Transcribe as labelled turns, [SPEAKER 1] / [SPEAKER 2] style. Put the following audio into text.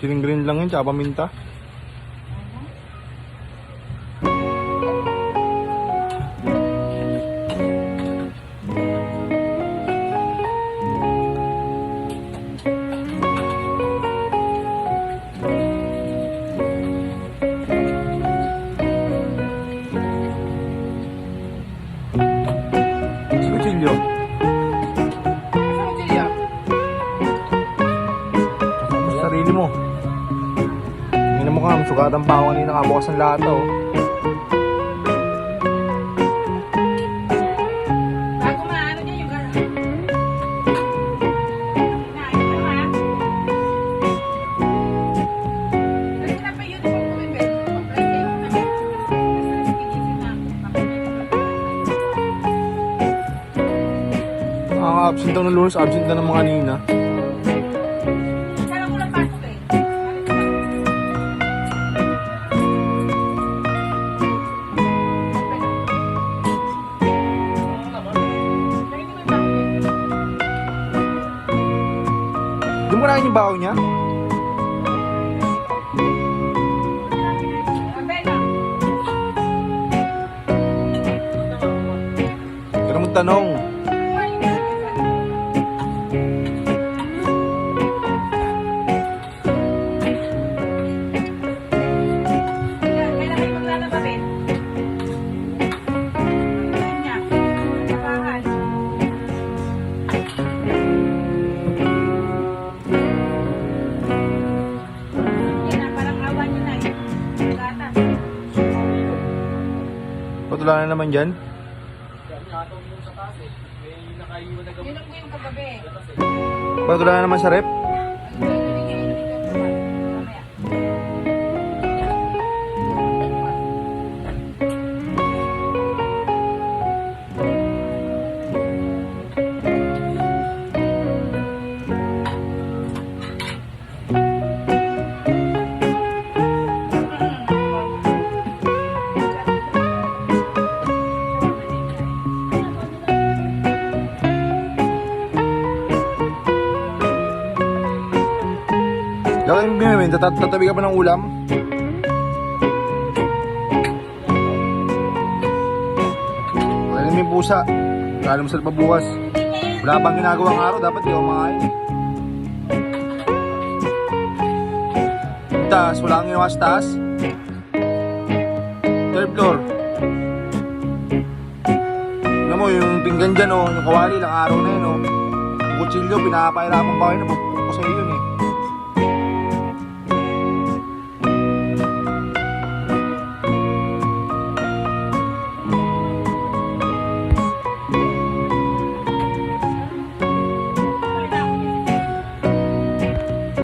[SPEAKER 1] Green lang yun, tsaka paminta. Kutsilyo. Sarili mo. Tingnan mo ka, sugatan pa ako kanina, nakabukas ng lata oh.
[SPEAKER 2] Bago maano niya yung gano'n. Naayos na ha? Kasi na pa yun yung pag-uwibet.
[SPEAKER 1] Absent daw ng Lunes, absent ka naman kanina.
[SPEAKER 2] Sarang ko lang pasok eh.
[SPEAKER 1] Doon mo na yung baho niya? Pero mo tanong. Patula na naman dyan?
[SPEAKER 2] Yun ang yung kagabi.
[SPEAKER 1] Patula na naman sa rep? Gawin mo yun, tatabi ka pa ng ulam? Wala naman yung pusa. Wala naman sa bukas. Wala pang ginagawang araw, dapat di ako makain. Taas, wala kang ginawa sa taas. Third floor. Alam mo, yung pinggan dyan, oh, yung kawali, ilang araw na yun. Oh. Yung kutsilyo, pinapahirapan pa kayo, napupuk ko sa iyo yun.